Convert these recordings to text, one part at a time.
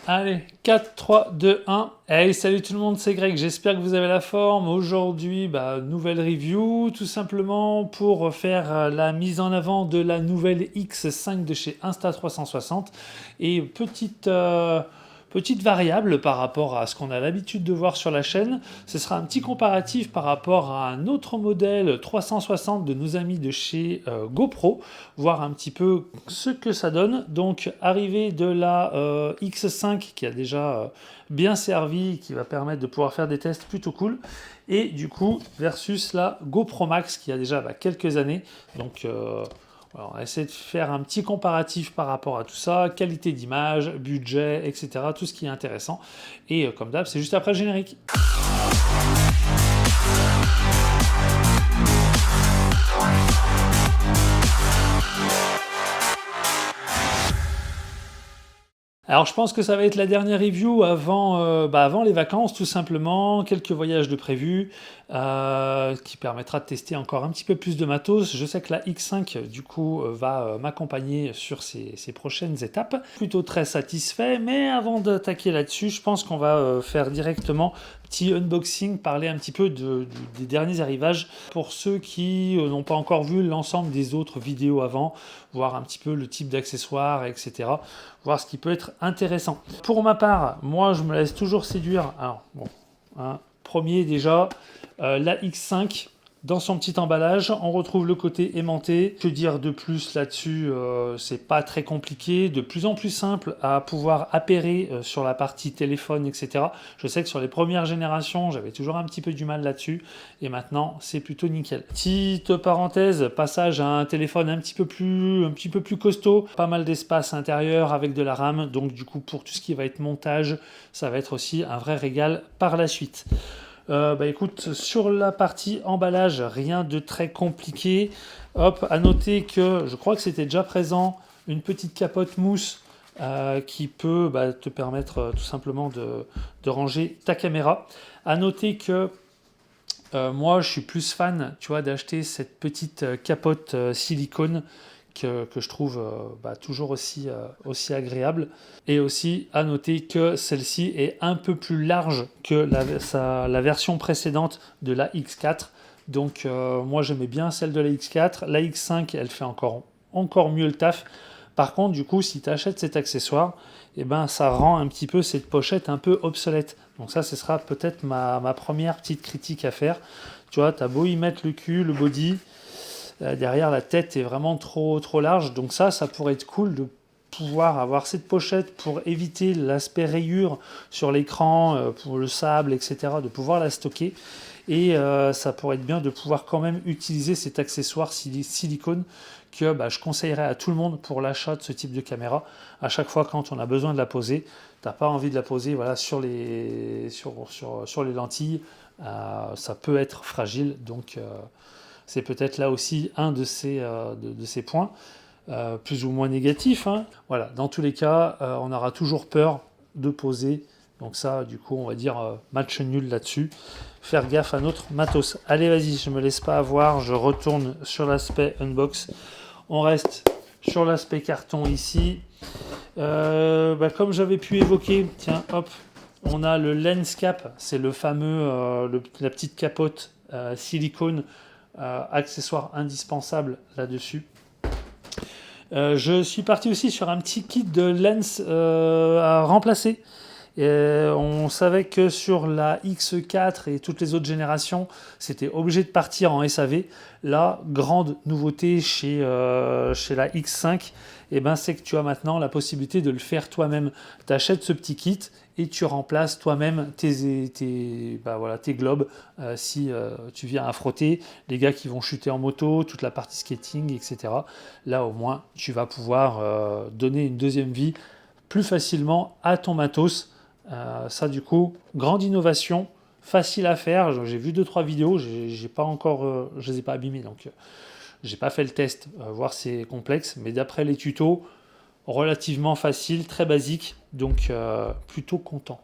Allez, 4, 3, 2, 1. Hey, salut tout le monde, c'est Greg, j'espère que vous avez la forme. Aujourd'hui, nouvelle review, tout simplement pour faire la mise en avant de la nouvelle X5 de chez Insta360. Et petite variable par rapport à ce qu'on a l'habitude de voir sur la chaîne, ce sera un petit comparatif par rapport à un autre modèle 360 de nos amis de chez GoPro, voir un petit peu ce que ça donne. Donc arrivée de la X5 qui a déjà bien servi, qui va permettre de pouvoir faire des tests plutôt cool, et du coup versus la GoPro Max qui a déjà quelques années. Donc voilà, on va essayer de faire un petit comparatif par rapport à tout ça, qualité d'image, budget, etc. Tout ce qui est intéressant. Et comme d'hab, c'est juste après le générique. Alors je pense que ça va être la dernière review avant les vacances tout simplement, quelques voyages de prévus, qui permettra de tester encore un petit peu plus de matos. Je sais que la X5 du coup va m'accompagner sur ces prochaines étapes. Plutôt très satisfait, mais avant d'attaquer là-dessus, je pense qu'on va faire directement petit unboxing, parler un petit peu des derniers arrivages pour ceux qui n'ont pas encore vu l'ensemble des autres vidéos avant, voir un petit peu le type d'accessoires, etc. Voir ce qui peut être intéressant. Pour ma part, moi je me laisse toujours séduire. Alors bon, premier déjà, la X5. Dans son petit emballage, on retrouve le côté aimanté. Que dire de plus là-dessus, c'est pas très compliqué, de plus en plus simple à pouvoir appairer sur la partie téléphone, etc. Je sais que sur les premières générations, j'avais toujours un petit peu du mal là-dessus, et maintenant c'est plutôt nickel. Petite parenthèse, passage à un téléphone un petit peu plus costaud, pas mal d'espace intérieur avec de la RAM, donc du coup pour tout ce qui va être montage, ça va être aussi un vrai régal par la suite. Écoute, sur la partie emballage, rien de très compliqué. Hop, à noter que je crois que c'était déjà présent une petite capote mousse qui peut te permettre tout simplement de ranger ta caméra. À noter que moi, je suis plus fan, tu vois, d'acheter cette petite capote silicone que je trouve toujours aussi agréable. Et aussi à noter que celle-ci est un peu plus large que la version précédente de la X4. Donc moi j'aimais bien celle de la X4. La X5 elle fait encore mieux le taf. Par contre du coup si tu achètes cet accessoire, ça rend un petit peu cette pochette un peu obsolète. Donc ça ce sera peut-être ma première petite critique à faire. Tu vois, t'as beau y mettre le cul, le body, derrière la tête est vraiment trop large, donc ça pourrait être cool de pouvoir avoir cette pochette pour éviter l'aspect rayure sur l'écran, pour le sable, etc., de pouvoir la stocker. Et ça pourrait être bien de pouvoir quand même utiliser cet accessoire silicone que je conseillerais à tout le monde pour l'achat de ce type de caméra. À chaque fois quand on a besoin de la poser, t'as pas envie de la poser sur les lentilles, ça peut être fragile, donc c'est peut-être là aussi un de ces points, plus ou moins négatifs. Voilà, dans tous les cas, on aura toujours peur de poser. Donc ça, du coup, on va dire match nul là-dessus. Faire gaffe à notre matos. Allez, vas-y, je ne me laisse pas avoir. Je retourne sur l'aspect unbox. On reste sur l'aspect carton ici. Comme j'avais pu évoquer, tiens, hop, on a le lens cap. C'est le fameux, la petite capote silicone, accessoire indispensable là-dessus. Je suis parti aussi sur un petit kit de lens à remplacer. On savait que sur la X4 et toutes les autres générations, c'était obligé de partir en SAV. Là, grande nouveauté chez la X5, c'est que tu as maintenant la possibilité de le faire toi-même. Tu achètes ce petit kit et tu remplaces toi-même tes globes si tu viens à frotter, les gars qui vont chuter en moto, toute la partie skating, etc. Là, au moins, tu vas pouvoir donner une deuxième vie plus facilement à ton matos. Ça du coup, grande innovation, facile à faire. J'ai vu 2-3 vidéos, j'ai pas encore, je les ai pas abîmées, donc j'ai pas fait le test, voir c'est complexe, mais d'après les tutos, relativement facile, très basique, donc plutôt content.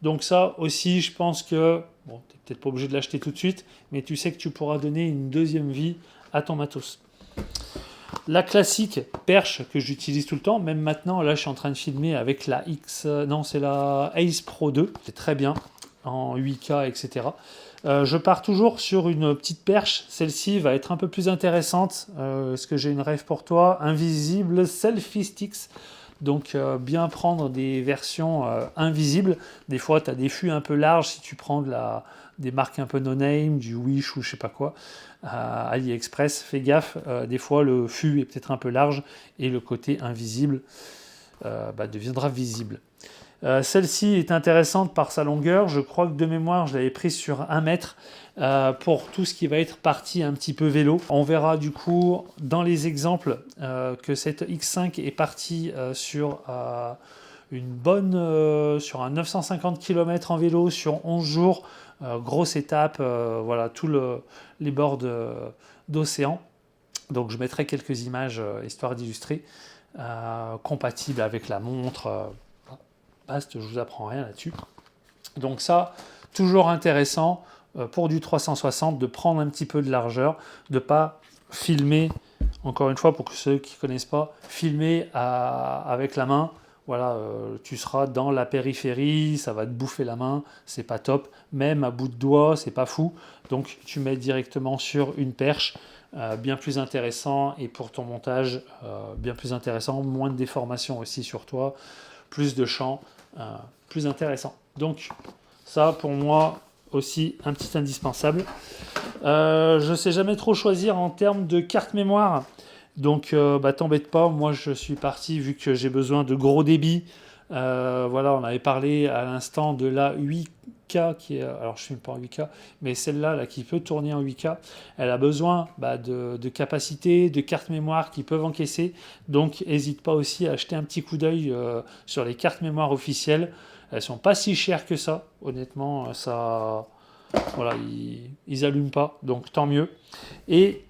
Donc ça aussi, je pense que, bon, t'es peut-être pas obligé de l'acheter tout de suite, mais tu sais que tu pourras donner une deuxième vie à ton matos. La classique perche que j'utilise tout le temps, même maintenant, là je suis en train de filmer avec la non c'est la Ace Pro 2, c'est très bien, en 8K, etc. Je pars toujours sur une petite perche, celle-ci va être un peu plus intéressante. Est-ce que j'ai une rêve pour toi? Invisible Selfie Sticks. Donc bien prendre des versions invisibles. Des fois, tu as des fûts un peu larges si tu prends des marques un peu no-name, du Wish ou je sais pas quoi. AliExpress, fais gaffe, des fois le fût est peut-être un peu large et le côté invisible deviendra visible. Celle-ci est intéressante par sa longueur. Je crois que de mémoire, je l'avais prise sur 1 mètre pour tout ce qui va être partie un petit peu vélo. On verra du coup dans les exemples que cette X5 est partie sur sur un 950 km en vélo sur 11 jours. Grosse étape, voilà, les bords d'océan. Donc je mettrai quelques images histoire d'illustrer. Compatible avec la montre. Je vous apprends rien là-dessus. Donc ça, toujours intéressant pour du 360 de prendre un petit peu de largeur, de pas filmer, encore une fois pour ceux qui ne connaissent pas, filmer avec la main. Voilà, tu seras dans la périphérie, ça va te bouffer la main, c'est pas top. Même à bout de doigt, c'est pas fou. Donc tu mets directement sur une perche, bien plus intéressant, et pour ton montage, bien plus intéressant, moins de déformation aussi sur toi, plus de champ, plus intéressant. Donc ça pour moi aussi un petit indispensable. Je sais jamais trop choisir en termes de carte mémoire. Donc, t'embête pas, moi je suis parti, vu que j'ai besoin de gros débit. Voilà, on avait parlé à l'instant de la 8K, qui est, alors je ne filme pas en 8K, mais celle-là là, qui peut tourner en 8K, elle a besoin de capacité, de cartes mémoire qui peuvent encaisser. Donc, n'hésite pas aussi à acheter un petit coup d'œil sur les cartes mémoire officielles. Elles sont pas si chères que ça, honnêtement, ça... Voilà, ils allument pas, donc tant mieux. Et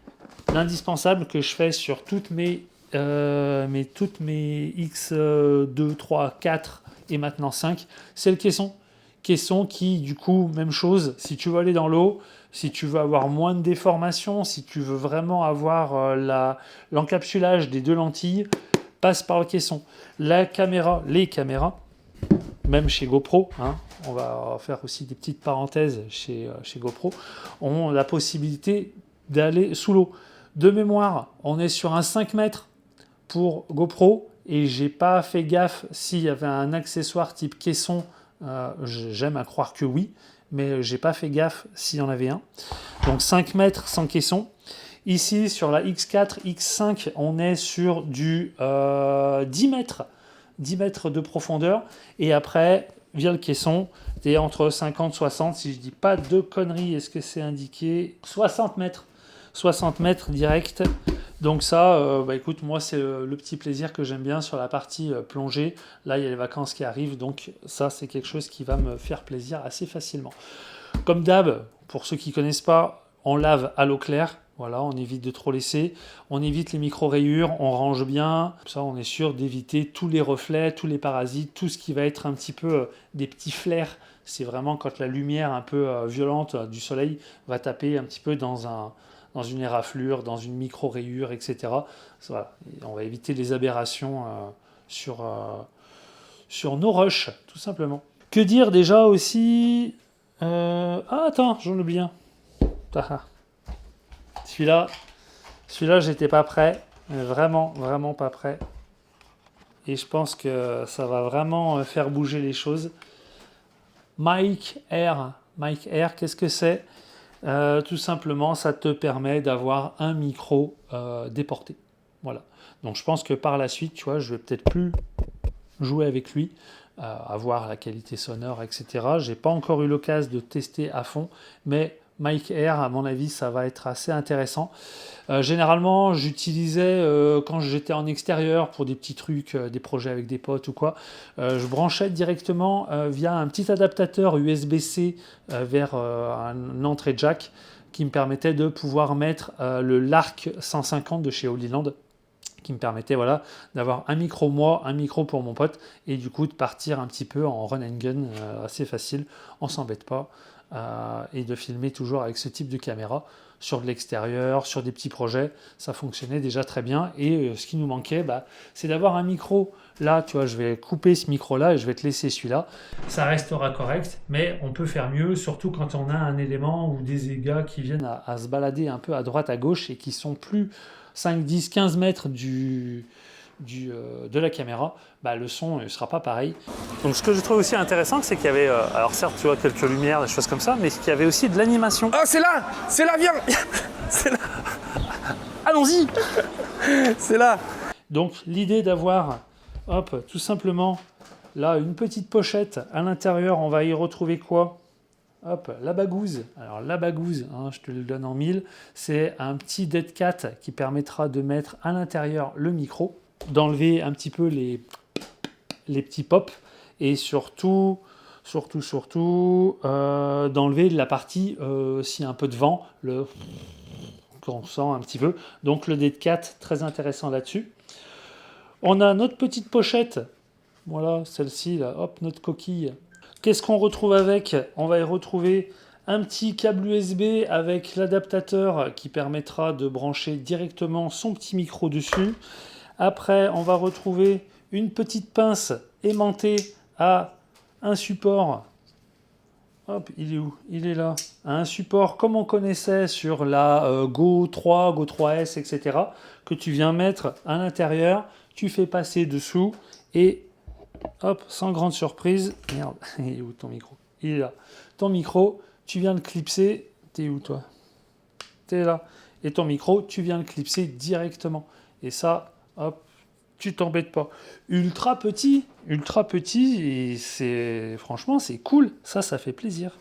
l'indispensable que je fais sur toutes mes X2, 3, 4 et maintenant 5, c'est le caisson. Caisson qui, du coup, même chose, si tu veux aller dans l'eau, si tu veux avoir moins de déformation, si tu veux vraiment avoir l'encapsulage des deux lentilles, passe par le caisson. Les caméras, même chez GoPro, hein, on va faire aussi des petites parenthèses chez GoPro, ont la possibilité d'aller sous l'eau. De mémoire, on est sur un 5 mètres pour GoPro et j'ai pas fait gaffe s'il y avait un accessoire type caisson. J'aime à croire que oui, mais j'ai pas fait gaffe s'il y en avait un. Donc 5 mètres sans caisson. Ici, sur la X4, X5, on est sur du 10 mètres. 10 mètres de profondeur. Et après, via le caisson, tu es entre 50 et 60. Si je dis pas de conneries, est-ce que c'est indiqué 60 mètres. 60 mètres direct. Donc ça, écoute, moi, c'est le petit plaisir que j'aime bien sur la partie plongée. Là, il y a les vacances qui arrivent. Donc ça, c'est quelque chose qui va me faire plaisir assez facilement. Comme d'hab, pour ceux qui ne connaissent pas, on lave à l'eau claire. Voilà, on évite de trop laisser. On évite les micro-rayures, on range bien. Comme ça, on est sûr d'éviter tous les reflets, tous les parasites, tout ce qui va être un petit peu des petits flares. C'est vraiment quand la lumière un peu violente du soleil va taper un petit peu dans une éraflure, dans une micro-rayure, etc. Voilà. Et on va éviter les aberrations sur nos rushs, tout simplement. Que dire déjà aussi attends, j'en oublie un. Celui-là, j'étais pas prêt. Vraiment, vraiment pas prêt. Et je pense que ça va vraiment faire bouger les choses. Mic Air. Mic Air, qu'est-ce que c'est ? Tout simplement, ça te permet d'avoir un micro déporté. Voilà. Donc je pense que par la suite, tu vois, je vais peut-être plus jouer avec lui, avoir la qualité sonore, etc. J'ai pas encore eu l'occasion de tester à fond, mais Mic Air, à mon avis, ça va être assez intéressant. Généralement, j'utilisais quand j'étais en extérieur pour des petits trucs, des projets avec des potes ou quoi, je branchais directement via un petit adaptateur USB-C vers un entrée jack qui me permettait de pouvoir mettre le Lark 150 de chez Holyland, qui me permettait voilà, d'avoir un micro moi, un micro pour mon pote, et du coup de partir un petit peu en run and gun assez facile, on s'embête pas, et de filmer toujours avec ce type de caméra sur de l'extérieur, sur des petits projets, ça fonctionnait déjà très bien, et ce qui nous manquait, c'est d'avoir un micro. Là, tu vois, je vais couper ce micro-là et je vais te laisser celui-là. Ça restera correct, mais on peut faire mieux, surtout quand on a un élément ou des gars qui viennent à se balader un peu à droite, à gauche et qui sont plus 5, 10, 15 mètres de la caméra, le son ne sera pas pareil. Donc ce que je trouve aussi intéressant, c'est qu'il y avait, alors certes, tu vois, quelques lumières, des choses comme ça, mais qu'il y avait aussi de l'animation. Oh, c'est là, viens. C'est là. Allons-y. C'est là. Donc l'idée d'avoir tout simplement, là, une petite pochette. À l'intérieur, on va y retrouver quoi? La bagouze. Alors, la bagouze, je te le donne en mille, c'est un petit dead cat qui permettra de mettre à l'intérieur le micro, d'enlever un petit peu les petits pops, et surtout d'enlever la partie, s'il y a un peu de vent, qu'on sent un petit peu. Donc, le dead cat, très intéressant là-dessus. On a notre petite pochette, voilà, celle-ci, là, notre coquille. Qu'est-ce qu'on retrouve avec? On va y retrouver un petit câble USB avec l'adaptateur qui permettra de brancher directement son petit micro dessus. Après, on va retrouver une petite pince aimantée à un support. Il est où? Il est là. À un support comme on connaissait sur la Go 3, Go 3S, etc. que tu viens mettre à l'intérieur. Tu fais passer dessous et sans grande surprise, merde, il est où ton micro? Il est là. Ton micro, tu viens le clipser, t'es où toi? T'es là. Et ton micro, tu viens le clipser directement. Et ça, tu t'embêtes pas. Ultra petit, et franchement, c'est cool. Ça fait plaisir.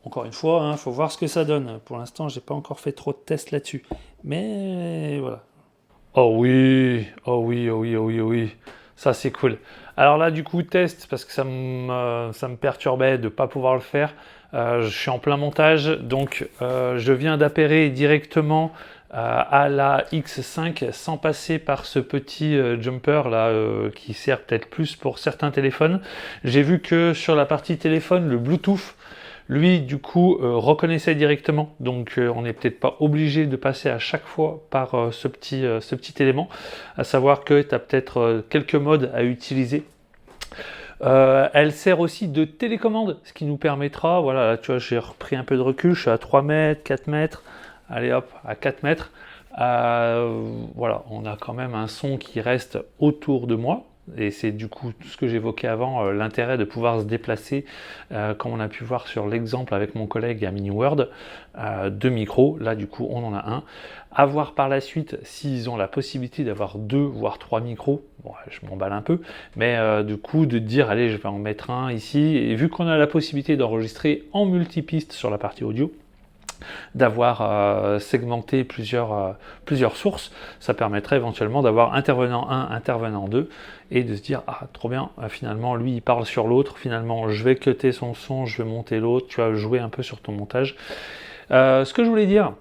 Encore une fois, faut voir ce que ça donne. Pour l'instant, j'ai pas encore fait trop de tests là-dessus. Mais voilà. Oh oui. Ça, c'est cool. Alors là, du coup, test, parce que ça me perturbait de ne pas pouvoir le faire. Je suis en plein montage, donc je viens d'appairer directement à la X5 sans passer par ce petit jumper là qui sert peut-être plus pour certains téléphones. J'ai vu que sur la partie téléphone, le Bluetooth, lui, du coup, reconnaissait directement, donc on n'est peut-être pas obligé de passer à chaque fois par ce petit élément, à savoir que tu as peut-être quelques modes à utiliser. Elle sert aussi de télécommande, ce qui nous permettra, voilà, là, tu vois, j'ai repris un peu de recul, je suis à 3 mètres, 4 mètres, allez hop, à 4 mètres, voilà, on a quand même un son qui reste autour de moi. Et c'est du coup tout ce que j'évoquais avant, l'intérêt de pouvoir se déplacer, comme on a pu voir sur l'exemple avec mon collègue à MiniWorld, 2 micros, là du coup on en a un. À voir par la suite s'ils ont la possibilité d'avoir 2 voire 3 micros, bon, je m'emballe un peu, mais du coup de dire allez je vais en mettre un ici, et vu qu'on a la possibilité d'enregistrer en multipiste sur la partie audio, d'avoir segmenté plusieurs sources, ça permettrait éventuellement d'avoir intervenant 1, intervenant 2, et de se dire ah trop bien, finalement lui il parle sur l'autre, finalement je vais cutter son son, je vais monter l'autre, tu vas jouer un peu sur ton montage. Ce que je voulais dire,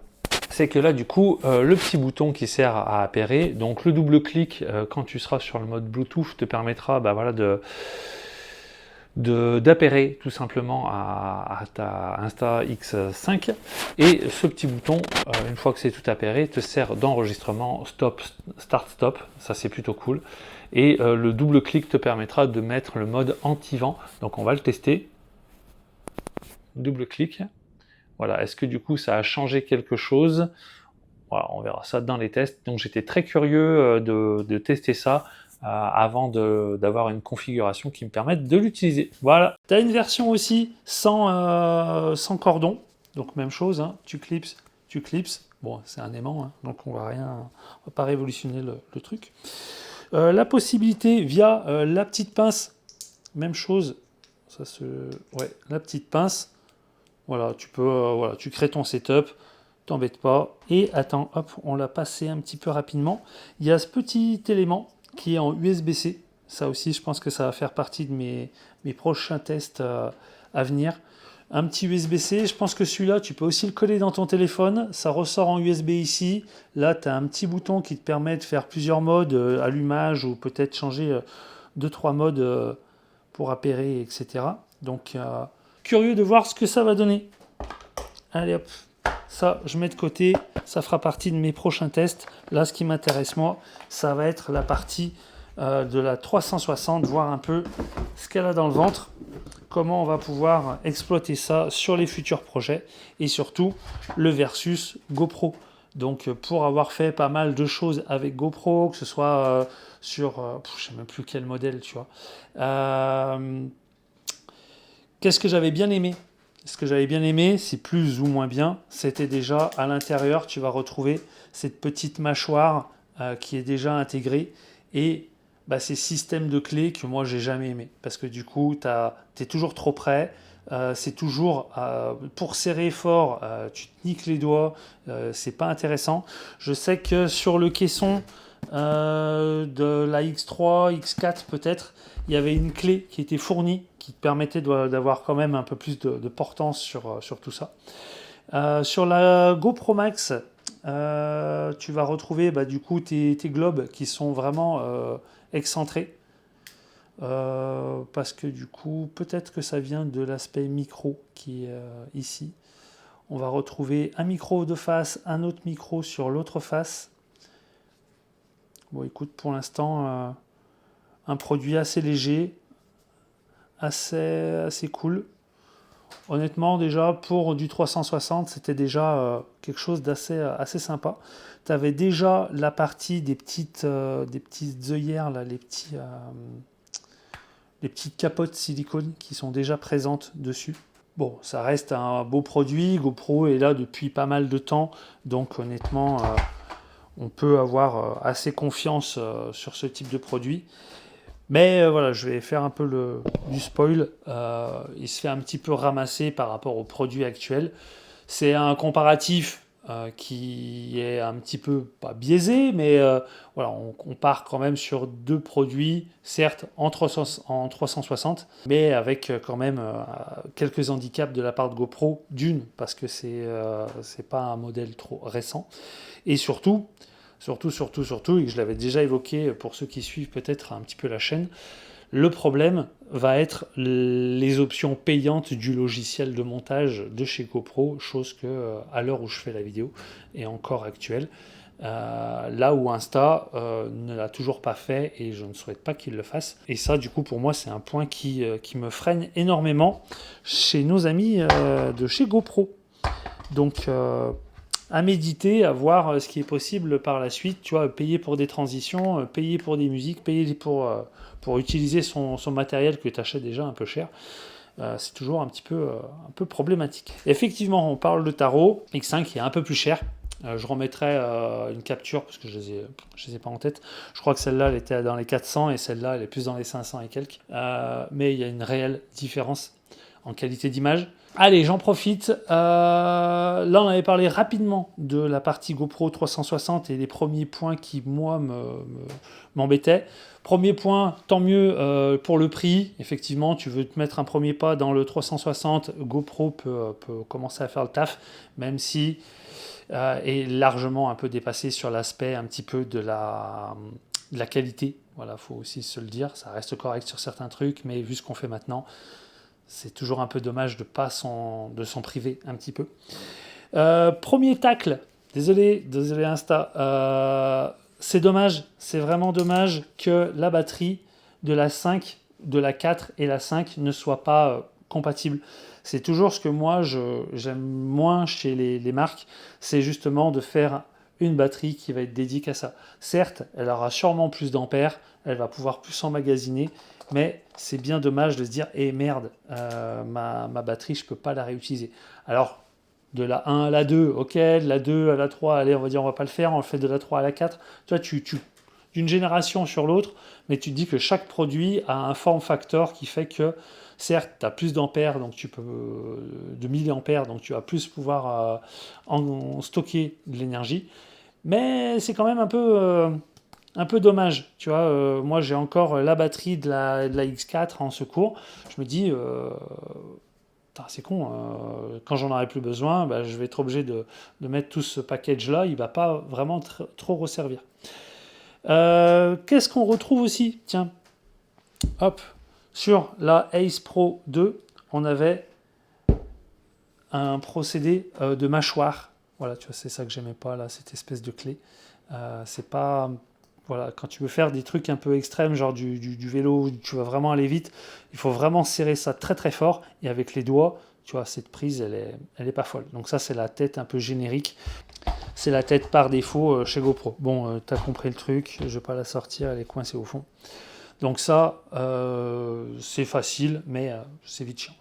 c'est que là du coup le petit bouton qui sert à appairer, donc le double clic quand tu seras sur le mode Bluetooth te permettra voilà, d'appairer tout simplement à ta Insta-X5, et ce petit bouton, une fois que c'est tout appairé, te sert d'enregistrement start-stop, ça c'est plutôt cool, et le double clic te permettra de mettre le mode anti-vent, donc on va le tester, double clic, voilà, est-ce que du coup ça a changé quelque chose? Voilà, on verra ça dans les tests, donc j'étais très curieux de tester ça, avant d'avoir une configuration qui me permette de l'utiliser. Voilà. Tu as une version aussi sans cordon, donc même chose, tu clips. Bon, c'est un aimant, donc on va pas révolutionner le truc. La possibilité via la petite pince, même chose, la petite pince, voilà, tu peux, tu crées ton setup, t'embête pas. Et attends, hop, on l'a passé un petit peu rapidement. Il y a ce petit élément qui est en USB-C. Ça aussi, je pense que ça va faire partie de mes prochains tests à venir. Un petit USB-C, je pense que celui-là, tu peux aussi le coller dans ton téléphone. Ça ressort en USB ici. Là, tu as un petit bouton qui te permet de faire plusieurs modes, allumage ou peut-être changer 2-3 modes pour appairer, etc. Donc, curieux de voir ce que ça va donner. Allez hop, ça, je mets de côté. Ça fera partie de mes prochains tests. Là, ce qui m'intéresse, moi, ça va être la partie de la 360, voir un peu ce qu'elle a dans le ventre, comment on va pouvoir exploiter ça sur les futurs projets et surtout le versus GoPro. Donc pour avoir fait pas mal de choses avec GoPro, que ce soit sur, je sais même plus quel modèle, tu vois. Qu'est-ce que j'avais bien aimé? Ce que j'avais bien aimé, c'est plus ou moins bien, c'était déjà à l'intérieur, tu vas retrouver cette petite mâchoire qui est déjà intégrée et ces systèmes de clés que moi j'ai jamais aimé parce que du coup tu es toujours trop près, c'est toujours pour serrer fort, tu te niques les doigts, c'est pas intéressant. Je sais que sur le caisson de la X3, X4 peut-être, il y avait une clé qui était fournie qui te permettait d'avoir quand même un peu plus de portance sur tout ça. Sur la GoPro Max, tu vas retrouver du coup tes globes qui sont vraiment excentrés. Parce que du coup, peut-être que ça vient de l'aspect micro qui est ici. On va retrouver un micro de face, un autre micro sur l'autre face. Bon, écoute, pour l'instant, un produit assez léger, assez cool. Honnêtement, déjà, pour du 360, c'était déjà quelque chose assez sympa. Tu avais déjà la partie des petites œillères, là, les petites capotes silicone qui sont déjà présentes dessus. Bon, ça reste un beau produit. GoPro est là depuis pas mal de temps. Donc, honnêtement, on peut avoir assez confiance sur ce type de produit. Mais voilà, je vais faire un peu du spoil. Il se fait un petit peu ramasser par rapport aux produits actuels. C'est un comparatif qui est un petit peu, pas biaisé, mais voilà, on part quand même sur deux produits, certes en 360, mais avec quand même quelques handicaps de la part de GoPro. D'une, parce que c'est pas un modèle trop récent. Et surtout, et que je l'avais déjà évoqué pour ceux qui suivent peut-être un petit peu la chaîne, le problème va être les options payantes du logiciel de montage de chez GoPro, chose que à l'heure où je fais la vidéo est encore actuelle. Là où Insta ne l'a toujours pas fait et je ne souhaite pas qu'il le fasse. Et ça, du coup, pour moi, c'est un point qui me freine énormément chez nos amis de chez GoPro. Donc, à méditer, à voir ce qui est possible par la suite, tu vois, payer pour des transitions, payer pour des musiques, payer pour utiliser son matériel que tu achètes déjà un peu cher. C'est toujours un peu problématique. Effectivement, on parle de Tarot X5 qui est un peu plus cher. Je remettrai une capture parce que je les ai pas en tête. Je crois que celle-là, elle était dans les 400 et celle-là, elle est plus dans les 500 et quelques. Mais il y a une réelle différence en qualité d'image. Allez, j'en profite. Là, on avait parlé rapidement de la partie GoPro 360 et les premiers points qui, moi, m'embêtaient. Premier point, tant mieux pour le prix. Effectivement, tu veux te mettre un premier pas dans le 360, GoPro peut commencer à faire le taf, même si est largement un peu dépassé sur l'aspect un petit peu de la qualité. Voilà, faut aussi se le dire. Ça reste correct sur certains trucs, mais vu ce qu'on fait maintenant, c'est toujours un peu dommage de s'en priver un petit peu. Premier tacle, désolé Insta, c'est dommage, c'est vraiment dommage que la batterie de la 5, de la 4 et la 5 ne soient pas compatibles. C'est toujours ce que moi j'aime moins chez les marques, c'est justement de faire une batterie qui va être dédiée à ça. Certes, elle aura sûrement plus d'ampères, elle va pouvoir plus emmagasiner, mais c'est bien dommage de se dire merde, ma batterie, je ne peux pas la réutiliser. Alors, de la 1 à la 2, ok, de la 2 à la 3, allez, on va dire on va pas le faire, on le fait de la 3 à la 4. Toi, d'une génération sur l'autre, mais tu te dis que chaque produit a un form factor qui fait que, certes, tu as plus d'ampères, donc tu peux de milliampères, donc tu vas plus pouvoir en stocker de l'énergie, mais c'est quand même un peu dommage, tu vois. Moi, j'ai encore la batterie de la X4 en secours. Je me dis, c'est con, quand j'en aurai plus besoin, bah, je vais être obligé de mettre tout ce package-là, il ne va pas vraiment trop resservir. Qu'est-ce qu'on retrouve aussi? Tiens, hop, sur la Ace Pro 2, on avait un procédé de mâchoire. Voilà, tu vois, c'est ça que j'aimais pas, là, cette espèce de clé. C'est pas... Voilà, quand tu veux faire des trucs un peu extrêmes, genre du vélo, où tu vas vraiment aller vite, il faut vraiment serrer ça très très fort. Et avec les doigts, tu vois, cette prise, elle est pas folle. Donc ça, c'est la tête un peu générique. C'est la tête par défaut chez GoPro. Bon, tu as compris le truc, je vais pas la sortir, elle est coincée au fond. Donc ça, c'est facile, mais c'est vite chiant.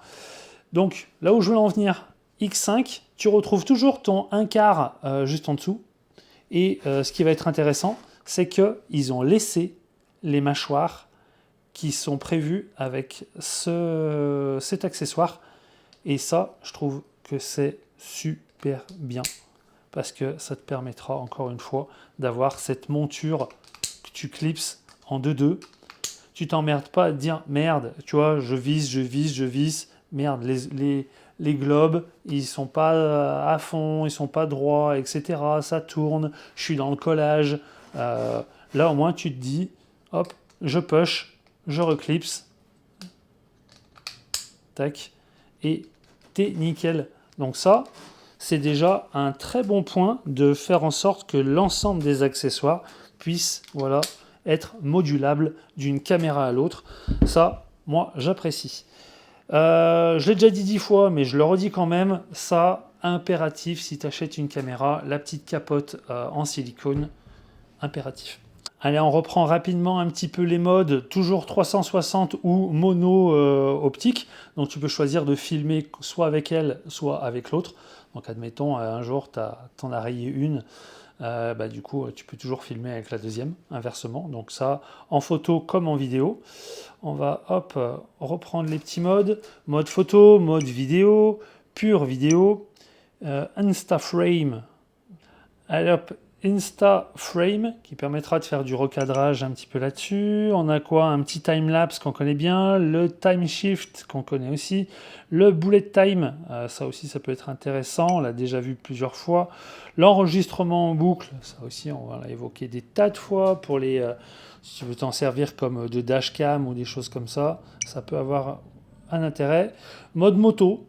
Donc, là où je veux en venir, X5, tu retrouves toujours ton 1/4 juste en dessous. Et ce qui va être intéressant, c'est qu'ils ont laissé les mâchoires qui sont prévues avec cet accessoire. Et ça, je trouve que c'est super bien. Parce que ça te permettra, encore une fois, d'avoir cette monture que tu clipses en 2-2. Tu t'emmerdes pas à te dire, merde, tu vois, je visse. Merde, les globes, ils sont pas à fond, ils sont pas droits, etc. Ça tourne, je suis dans le collage. Là, au moins, tu te dis, hop, je push, je reclipse, tac, et t'es nickel. Donc ça, c'est déjà un très bon point de faire en sorte que l'ensemble des accessoires puissent, voilà, être modulable d'une caméra à l'autre. Ça, moi, j'apprécie. Je l'ai déjà dit 10 fois, mais je le redis quand même, ça, impératif, si tu achètes une caméra, la petite capote en silicone, impératif. Allez, on reprend rapidement un petit peu les modes, toujours 360 ou mono optique, donc tu peux choisir de filmer soit avec elle, soit avec l'autre. Donc admettons, un jour, t'en as rayé une, du coup, tu peux toujours filmer avec la deuxième, inversement. Donc ça, en photo comme en vidéo. On va, hop, reprendre les petits modes. Mode photo, mode vidéo, pure vidéo, InstaFrame. Allez hop, InstaFrame, qui permettra de faire du recadrage un petit peu là-dessus. On a quoi? Un petit time-lapse qu'on connaît bien, le time shift qu'on connaît aussi, le bullet time, ça aussi ça peut être intéressant, on l'a déjà vu plusieurs fois. L'enregistrement en boucle, ça aussi on va l'évoquer des tas de fois pour les... si tu veux t'en servir comme de dashcam ou des choses comme ça peut avoir un intérêt. Mode moto,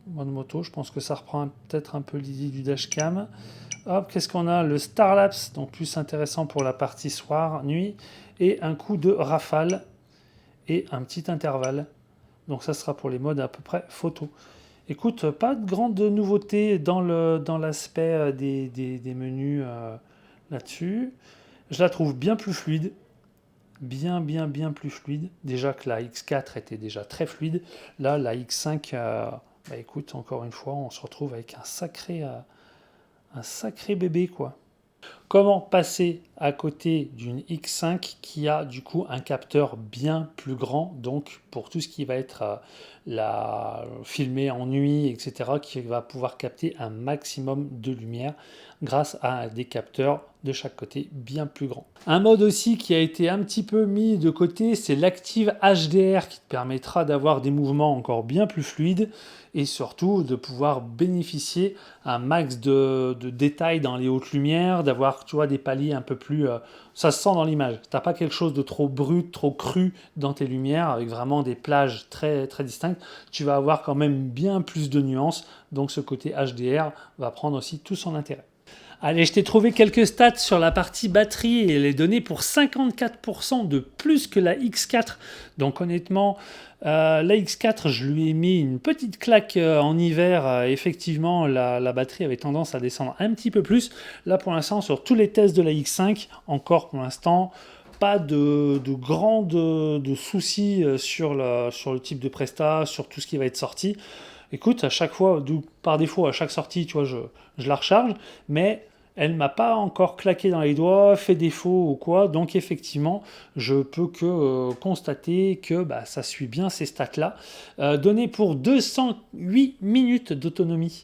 je pense que ça reprend peut-être un peu l'idée du dashcam. Hop, qu'est-ce qu'on a? Le Starlapse, donc plus intéressant pour la partie soir, nuit, et un coup de rafale et un petit intervalle. Donc ça sera pour les modes à peu près photo. Écoute, pas de grande nouveauté dans l'aspect des menus là-dessus. Je la trouve bien plus fluide. Bien plus fluide. Déjà que la X4 était déjà très fluide. Là, la X5, écoute, encore une fois, on se retrouve avec un sacré bébé, quoi. Comment passer à côté d'une X5 qui a du coup un capteur bien plus grand, donc pour tout ce qui va être filmé en nuit, etc., qui va pouvoir capter un maximum de lumière grâce à des capteurs de chaque côté bien plus grands. Un mode aussi qui a été un petit peu mis de côté, c'est l'Active HDR qui te permettra d'avoir des mouvements encore bien plus fluides et surtout de pouvoir bénéficier un max de détails dans les hautes lumières, d'avoir, tu vois, des paliers un peu plus... ça se sent dans l'image. Tu n'as pas quelque chose de trop brut, trop cru dans tes lumières, avec vraiment des plages très, très distinctes. Tu vas avoir quand même bien plus de nuances, donc ce côté HDR va prendre aussi tout son intérêt. Allez, je t'ai trouvé quelques stats sur la partie batterie et les données pour 54% de plus que la X4. Donc honnêtement, la X4, je lui ai mis une petite claque en hiver. Effectivement, la batterie avait tendance à descendre un petit peu plus. Là, pour l'instant, sur tous les tests de la X5, encore pour l'instant, pas de soucis sur le type de presta, sur tout ce qui va être sorti. Écoute, à chaque fois, par défaut, à chaque sortie, tu vois, je la recharge, mais elle ne m'a pas encore claqué dans les doigts, fait défaut ou quoi, donc effectivement, je peux que constater que ça suit bien ces stats-là. Donné pour 208 minutes d'autonomie.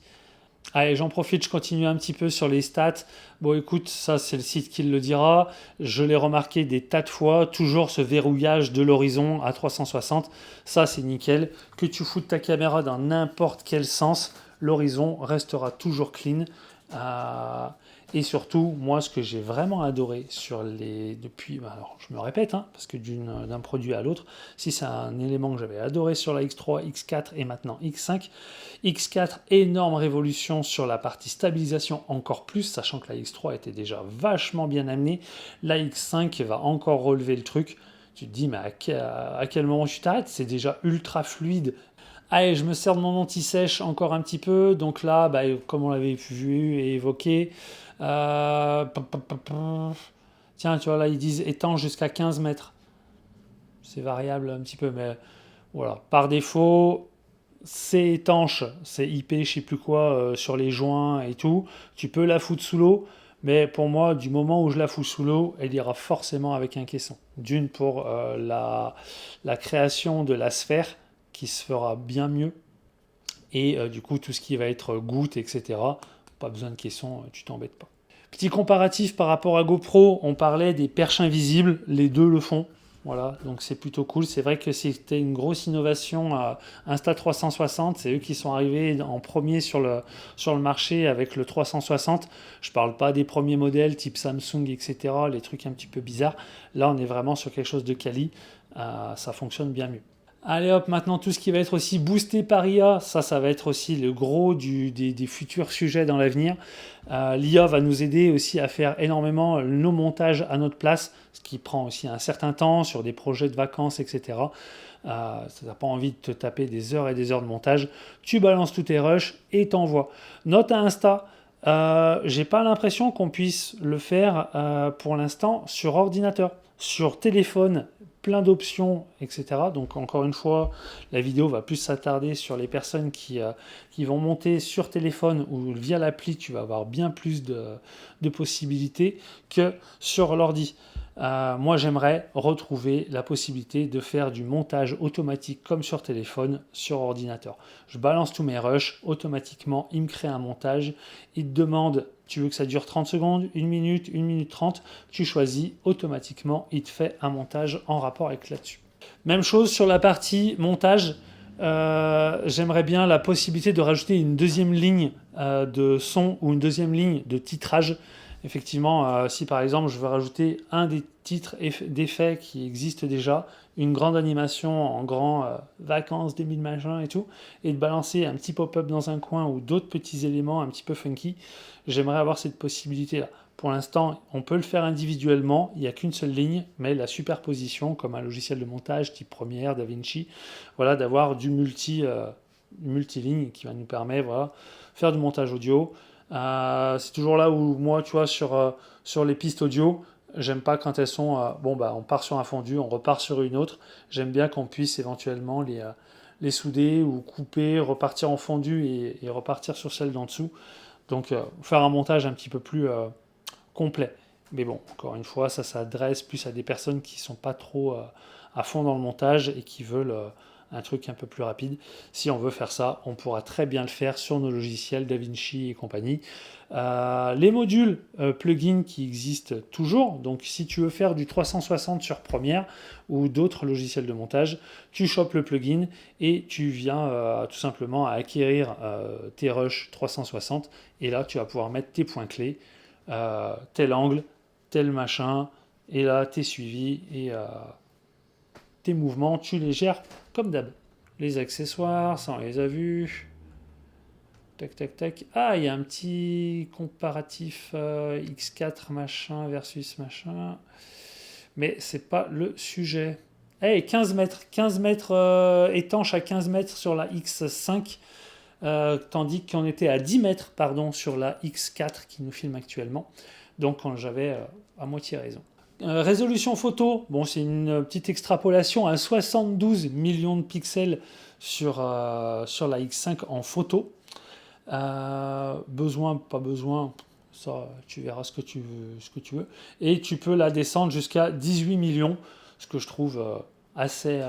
Allez, j'en profite, je continue un petit peu sur les stats. Bon, écoute, ça, c'est le site qui le dira. Je l'ai remarqué des tas de fois. Toujours ce verrouillage de l'horizon à 360. Ça, c'est nickel. Que tu foutes ta caméra dans n'importe quel sens, l'horizon restera toujours clean. Euh, et surtout, moi, ce que j'ai vraiment adoré sur les... Depuis... Alors, je me répète, hein, parce que d'un produit à l'autre, si c'est un élément que j'avais adoré sur la X3, X4 et maintenant X5, X4, énorme révolution sur la partie stabilisation encore plus, sachant que la X3 était déjà vachement bien amenée. La X5 va encore relever le truc. Tu te dis, mais à quel moment tu t'arrêtes? C'est déjà ultra fluide. Allez, je me sers de mon anti-sèche encore un petit peu. Donc là, bah, comme on l'avait vu et évoqué, tiens, tu vois, là, ils disent étanche jusqu'à 15 mètres. C'est variable un petit peu, mais voilà. Par défaut, c'est étanche, c'est IP, je sais plus quoi, sur les joints et tout. Tu peux la foutre sous l'eau, mais pour moi, du moment où je la fous sous l'eau, elle ira forcément avec un caisson. D'une pour la création de la sphère, qui se fera bien mieux. Et du coup, tout ce qui va être goutte, etc., pas besoin de caisson, tu t'embêtes pas. Petit comparatif par rapport à GoPro, on parlait des perches invisibles, les deux le font. Voilà, donc c'est plutôt cool. C'est vrai que c'était une grosse innovation à Insta360. C'est eux qui sont arrivés en premier sur le marché avec le 360. Je parle pas des premiers modèles type Samsung, etc., les trucs un petit peu bizarres. Là, on est vraiment sur quelque chose de quali. Ça fonctionne bien mieux. Allez hop, maintenant tout ce qui va être aussi boosté par IA, ça va être aussi le gros des futurs sujets dans l'avenir. L'IA va nous aider aussi à faire énormément nos montages à notre place, ce qui prend aussi un certain temps sur des projets de vacances, etc. Tu n'as pas envie de te taper des heures et des heures de montage. Tu balances tous tes rushs et t'envoies. Note à Insta, j'ai pas l'impression qu'on puisse le faire pour l'instant sur ordinateur. Sur téléphone, plein d'options, etc. Donc encore une fois, la vidéo va plus s'attarder sur les personnes qui vont monter sur téléphone ou via l'appli, tu vas avoir bien plus de possibilités que sur l'ordi. Moi, j'aimerais retrouver la possibilité de faire du montage automatique comme sur téléphone, sur ordinateur. Je balance tous mes rushs, automatiquement, il me crée un montage, il te demande, tu veux que ça dure 30 secondes, 1 minute 30, tu choisis, automatiquement, il te fait un montage en rapport avec là-dessus. Même chose sur la partie montage, j'aimerais bien la possibilité de rajouter une deuxième ligne de son ou une deuxième ligne de titrage. Effectivement, si par exemple je veux rajouter un des titres d'effets qui existent déjà, une grande animation en grand vacances, 2000 machins et tout, et de balancer un petit pop-up dans un coin ou d'autres petits éléments un petit peu funky, j'aimerais avoir cette possibilité-là. Pour l'instant, on peut le faire individuellement, il n'y a qu'une seule ligne, mais la superposition, comme un logiciel de montage type Premiere, DaVinci, voilà, d'avoir du multiligne qui va nous permettre, voilà, faire du montage audio. C'est toujours là où moi, tu vois, sur les pistes audio, j'aime pas quand elles sont, on part sur un fondu, on repart sur une autre. J'aime bien qu'on puisse éventuellement les souder ou couper, repartir en fondu et repartir sur celle d'en dessous. Donc, faire un montage un petit peu plus complet. Mais bon, encore une fois, ça s'adresse plus à des personnes qui sont pas trop à fond dans le montage et qui veulent un truc un peu plus rapide. Si on veut faire ça, on pourra très bien le faire sur nos logiciels DaVinci et compagnie. Les modules plugins qui existent toujours, donc si tu veux faire du 360 sur Premiere ou d'autres logiciels de montage, tu chopes le plugin et tu viens tout simplement à acquérir tes rushs 360 et là tu vas pouvoir mettre tes points clés, tel angle, tel machin, et là t'es suivi et tes mouvements, tu les gères comme d'hab. Les accessoires, ça on les a vus. Tac, tac, tac. Ah, il y a un petit comparatif X4 machin versus machin. Mais c'est pas le sujet. Hey, 15 mètres. 15 mètres étanche à 15 mètres sur la X5. Tandis qu'on était à 10 mètres pardon, sur la X4 qui nous filme actuellement. Donc j'avais à moitié raison. Résolution photo, bon, c'est une petite extrapolation à 72 millions de pixels sur la X5 en photo. Besoin, pas besoin, ça tu verras ce que tu veux. Et tu peux la descendre jusqu'à 18 millions, ce que je trouve assez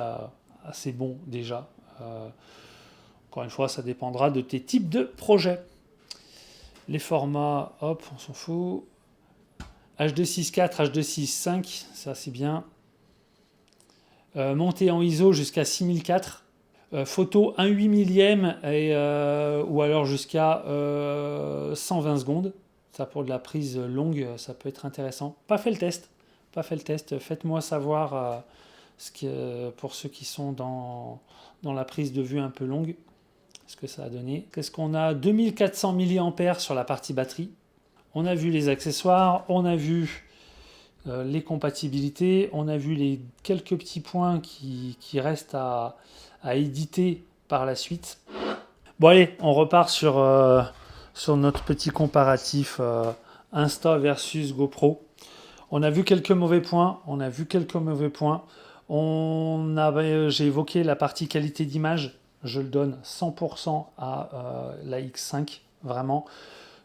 bon déjà. Encore une fois, ça dépendra de tes types de projets. Les formats, hop, on s'en fout. H264, H265, ça c'est bien. Montée en ISO jusqu'à 6004. Photo 1/8 millième et, ou alors jusqu'à 120 secondes. Ça pour de la prise longue, ça peut être intéressant. Pas fait le test. Faites-moi savoir pour ceux qui sont dans la prise de vue un peu longue, ce que ça a donné. Qu'est-ce qu'on a? 2400 mAh sur la partie batterie. On a vu les accessoires, on a vu les compatibilités, on a vu les quelques petits points qui restent à éditer par la suite. Bon allez, on repart sur notre petit comparatif Insta versus GoPro. On a vu quelques mauvais points. J'ai évoqué la partie qualité d'image. Je le donne 100% à la X5. Vraiment,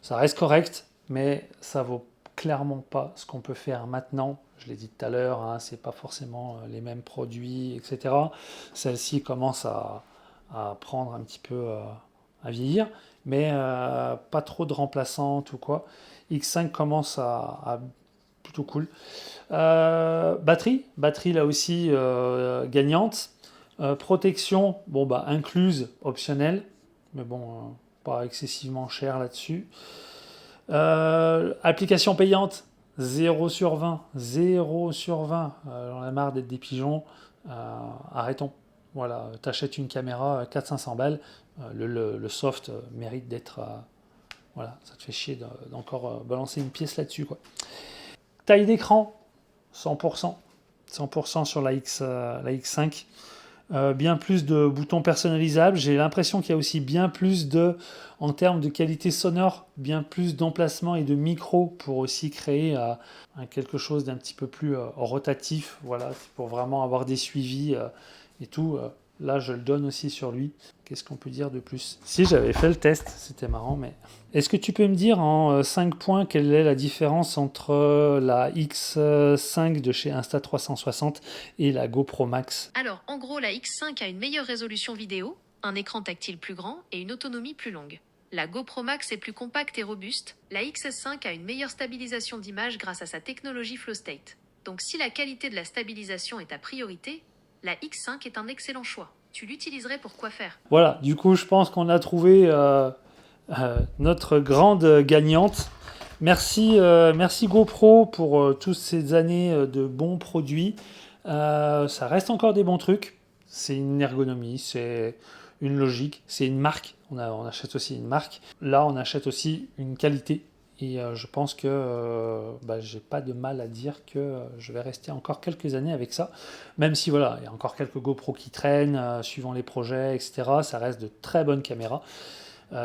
ça reste correct, mais ça vaut clairement pas ce qu'on peut faire maintenant. Je l'ai dit tout à l'heure, hein, c'est pas forcément les mêmes produits, etc. Celle-ci commence à prendre un petit peu à vieillir, mais pas trop de remplaçantes ou quoi. X5 commence à plutôt cool. Batterie là aussi gagnante. Protection, bon bah incluse, optionnelle, mais bon, pas excessivement cher là-dessus. Application payante, 0 sur 20. 0 sur 20. J'en ai marre d'être des pigeons. Arrêtons. Voilà, t'achètes une caméra 400-500 balles. Le soft mérite d'être... voilà, ça te fait chier d'encore balancer une pièce là-dessus, quoi. Taille d'écran, 100%. 100% sur la X5. Bien plus de boutons personnalisables. J'ai l'impression qu'il y a aussi bien plus en termes de qualité sonore, bien plus d'emplacement et de micro pour aussi créer quelque chose d'un petit peu plus rotatif. Voilà, pour vraiment avoir des suivis et tout. Là, je le donne aussi sur lui. Qu'est-ce qu'on peut dire de plus? Si, j'avais fait le test, c'était marrant, mais... Est-ce que tu peux me dire en 5 points quelle est la différence entre la X5 de chez Insta360 et la GoPro Max? Alors, en gros, la X5 a une meilleure résolution vidéo, un écran tactile plus grand et une autonomie plus longue. La GoPro Max est plus compacte et robuste. La X5 a une meilleure stabilisation d'image grâce à sa technologie Flow State. Donc si la qualité de la stabilisation est ta priorité, la X5 est un excellent choix. Tu l'utiliserais pour quoi faire? Voilà, du coup, je pense qu'on a trouvé notre grande gagnante. Merci GoPro pour toutes ces années de bons produits. Ça reste encore des bons trucs. C'est une ergonomie, c'est une logique, c'est une marque. On achète aussi une marque. Là, on achète aussi une qualité. Et je pense que j'ai pas de mal à dire que je vais rester encore quelques années avec ça. Même si voilà, il y a encore quelques GoPro qui traînent, suivant les projets, etc. Ça reste de très bonnes caméras.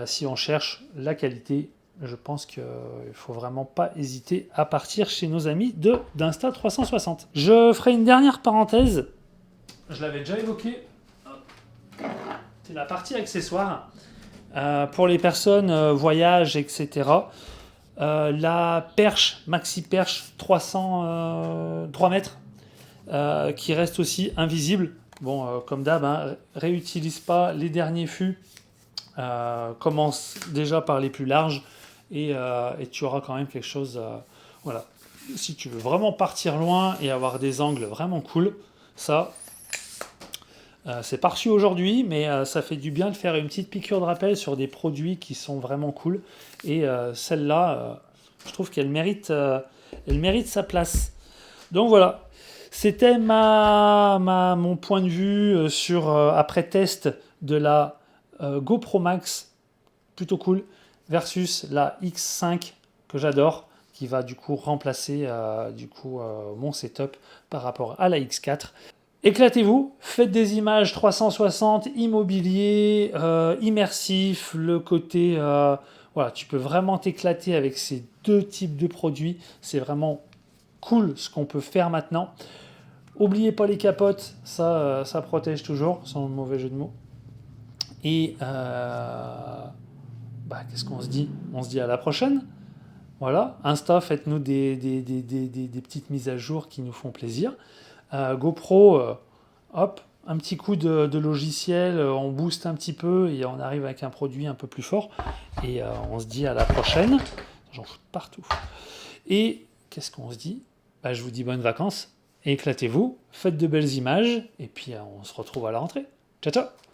Si on cherche la qualité, je pense qu'il ne faut vraiment pas hésiter à partir chez nos amis d'Insta360. Je ferai une dernière parenthèse. Je l'avais déjà évoqué. C'est la partie accessoires. Pour les personnes voyage, etc. La perche, maxi perche 3 mètres, qui reste aussi invisible. Bon, comme d'hab, hein, réutilise pas les derniers fûts. Commence déjà par les plus larges et tu auras quand même quelque chose. Voilà. Si tu veux vraiment partir loin et avoir des angles vraiment cool, ça, c'est pas reçu aujourd'hui, mais ça fait du bien de faire une petite piqûre de rappel sur des produits qui sont vraiment cool. Et celle-là, je trouve qu'elle mérite sa place. Donc voilà, c'était mon point de vue sur après test de la GoPro Max, plutôt cool, versus la X5 que j'adore, qui va du coup remplacer mon setup par rapport à la X4. Éclatez-vous, faites des images 360, immobilier, immersif, le côté... voilà, tu peux vraiment t'éclater avec ces deux types de produits. C'est vraiment cool ce qu'on peut faire maintenant. N'oubliez pas les capotes, ça protège toujours, sans mauvais jeu de mots. Et qu'est-ce qu'on se dit? On se dit à la prochaine. Voilà, Insta, faites-nous des petites mises à jour qui nous font plaisir. GoPro, hop, un petit coup de logiciel, on booste un petit peu et on arrive avec un produit un peu plus fort. Et on se dit à la prochaine. J'en fous partout. Et qu'est-ce qu'on se dit? Bah, je vous dis bonnes vacances, éclatez-vous, faites de belles images, et puis on se retrouve à la rentrée. Ciao, ciao!